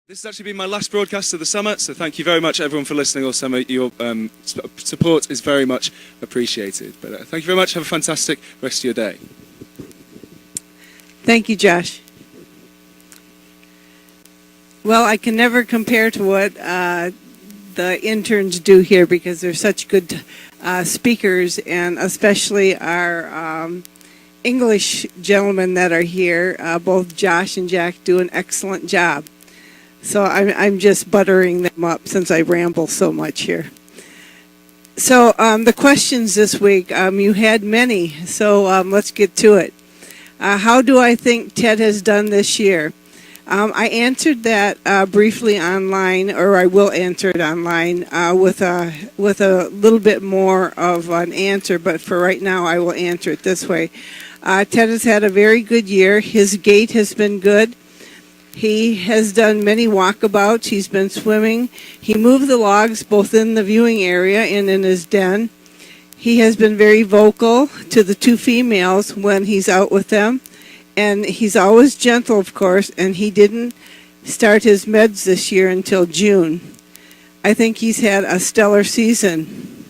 This has actually been my last broadcast of the summer, so thank you very much everyone for listening all summer. Your support is very much appreciated. But thank you very much. Have a fantastic rest of your day. Thank you, Josh. Well, I can never compare to what the interns do here because they're such good speakers, and especially our English gentlemen that are here. Both Josh and Jack do an excellent job. So I'm just buttering them up since I ramble so much here. So the questions this week, you had many, so let's get to it. How do I think Ted has done this year? I answered that briefly online, or I will answer it online with a little bit more of an answer, but for right now I will answer it this way. Ted has had a very good year. His gait has been good. He has done many walkabouts. He's been swimming. He moved the logs both in the viewing area and in his den. He has been very vocal to the two females when he's out with them. And he's always gentle, of course, and he didn't start his meds this year until June. I think he's had a stellar season.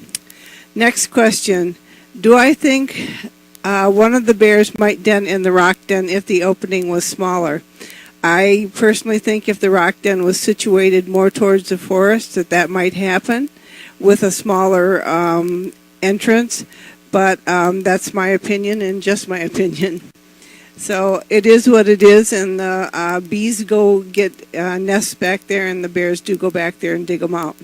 Next question. Do I think one of the bears might den in the rock den if the opening was smaller? I personally think if the rock den was situated more towards the forest, that might happen with a smaller entrance. But that's my opinion and just my opinion. So it is what it is, and the bees go get nests back there, and the bears do go back there and dig them out.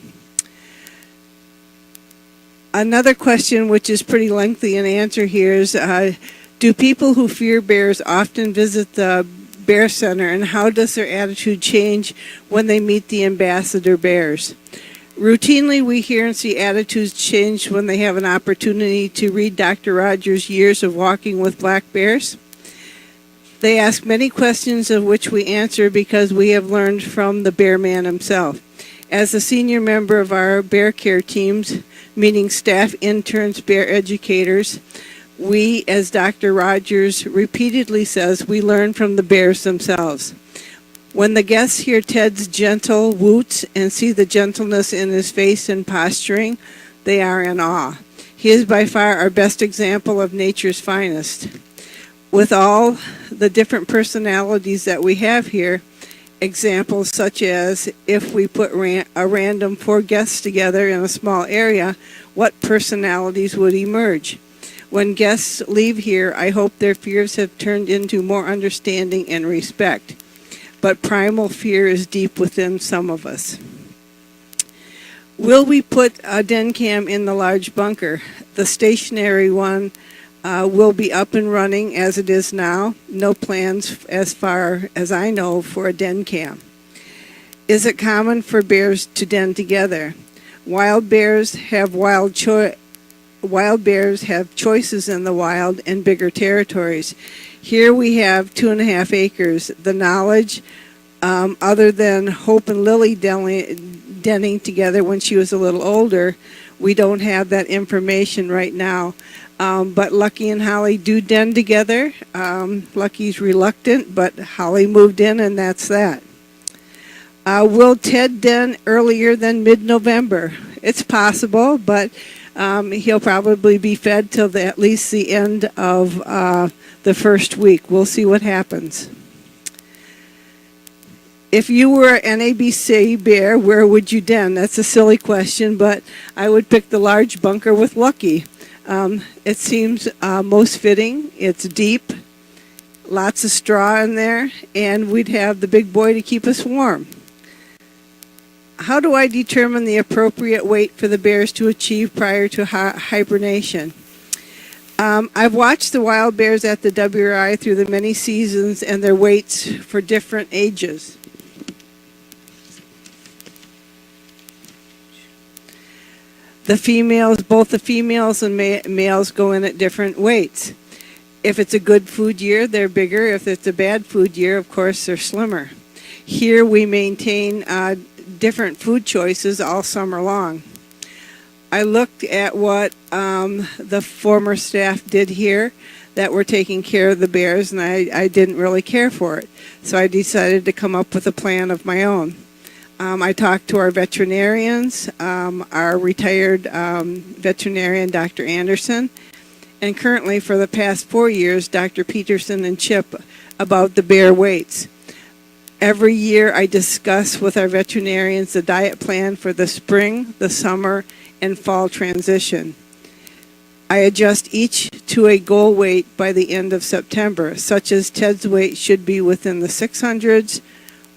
Another question, which is pretty lengthy in answer here, is do people who fear bears often visit the Bear Center, and how does their attitude change when they meet the ambassador bears? Routinely, we hear and see attitudes change when they have an opportunity to read Dr. Rogers' years of walking with black bears. They ask many questions of which we answer because we have learned from the bear man himself. As a senior member of our bear care teams, meaning staff, interns, bear educators, we, as Dr. Rogers repeatedly says, we learn from the bears themselves. When the guests hear Ted's gentle woots and see the gentleness in his face and posturing, they are in awe. He is by far our best example of nature's finest. With all the different personalities that we have here, examples such as if we put a random 4 guests together in a small area, what personalities would emerge? When guests leave here, I hope their fears have turned into more understanding and respect. But primal fear is deep within some of us. Will we put a den cam in the large bunker? The stationary one will be up and running as it is now. No plans, as far as I know, for a den cam. Is it common for bears to den together? Wild bears have choices in the wild and bigger territories. Here we have 2.5 acres. The knowledge, other than Hope and Lily denning together when she was a little older, we don't have that information right now. But Lucky and Holly do den together. Lucky's reluctant, but Holly moved in, and that's that. Will Ted den earlier than mid-November? It's possible, but he'll probably be fed till at least the end of the first week. We'll see what happens. If you were an ABC bear, where would you den? That's a silly question, but I would pick the large bunker with Lucky. It seems most fitting. It's deep, lots of straw in there, and we'd have the big boy to keep us warm. How do I determine the appropriate weight for the bears to achieve prior to hibernation? I've watched the wild bears at the WRI through the many seasons and their weights for different ages. The females, both the females and males go in at different weights. If it's a good food year, they're bigger. If it's a bad food year, of course, they're slimmer. Here we maintain different food choices all summer long. I looked at what the former staff did here. that were taking care of the bears, and I didn't really care for it. So I decided to come up with a plan of my own. I talked to our veterinarians, our retired veterinarian, Dr. Anderson, and currently for the past 4 years, Dr. Peterson and Chip, about the bear weights. Every year I discuss with our veterinarians the diet plan for the spring, the summer, and fall transition. I adjust each to a goal weight by the end of September, such as Ted's weight should be within the 600s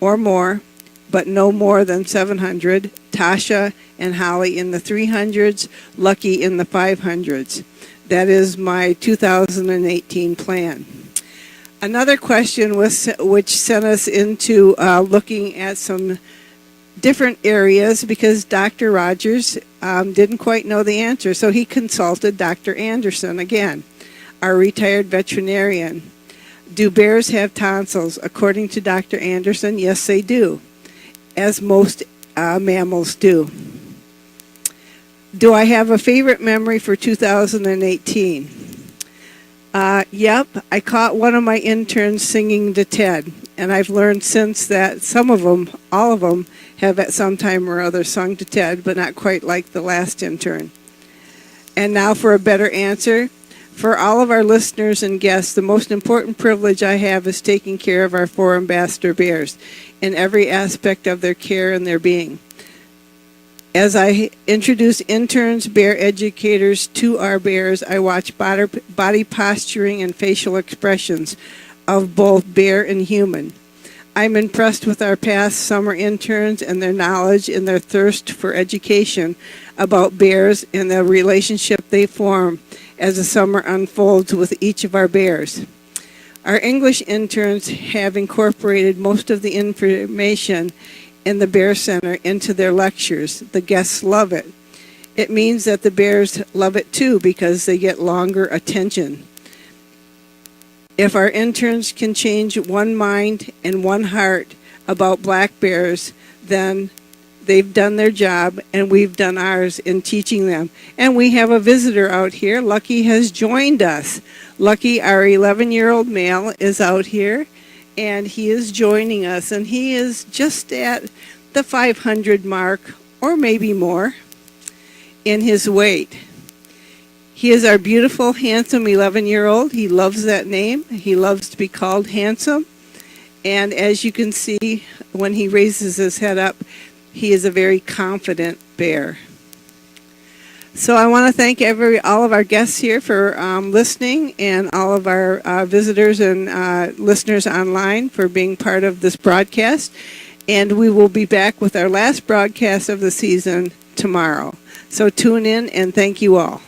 or more, but no more than 700, Tasha and Holly in the 300s, Lucky in the 500s. That is my 2018 plan. Another question which sent us into looking at some different areas because Dr. Rogers didn't quite know the answer, so he consulted Dr. Anderson again, our retired veterinarian. Do bears have tonsils? According to Dr. Anderson, yes, they do, as most mammals do. Do I have a favorite memory for 2018? Yep, I caught one of my interns singing to Ted, and I've learned since that some of them, all of them, have at some time or other sung to Ted, but not quite like the last intern. And now for a better answer. For all of our listeners and guests, the most important privilege I have is taking care of our 4 ambassador bears in every aspect of their care and their being. As I introduce interns, bear educators to our bears, I watch body posturing and facial expressions of both bear and human. I'm impressed with our past summer interns and their knowledge and their thirst for education about bears and the relationship they form as the summer unfolds with each of our bears. Our English interns have incorporated most of the information in the Bear Center into their lectures. The guests love it. It means that the bears love it too because they get longer attention. If our interns can change one mind and one heart about black bears, then they've done their job and we've done ours in teaching them. And we have a visitor out here. Lucky has joined us. Lucky, our 11-year-old male, is out here. And he is joining us, and he is just at the 500 mark, or maybe more, in his weight. He is our beautiful, handsome 11-year-old. He loves that name. He loves to be called handsome. And as you can see, when he raises his head up, he is a very confident bear. So I want to thank all of our guests here for listening, and all of our visitors and listeners online for being part of this broadcast. And we will be back with our last broadcast of the season tomorrow. So tune in, and thank you all.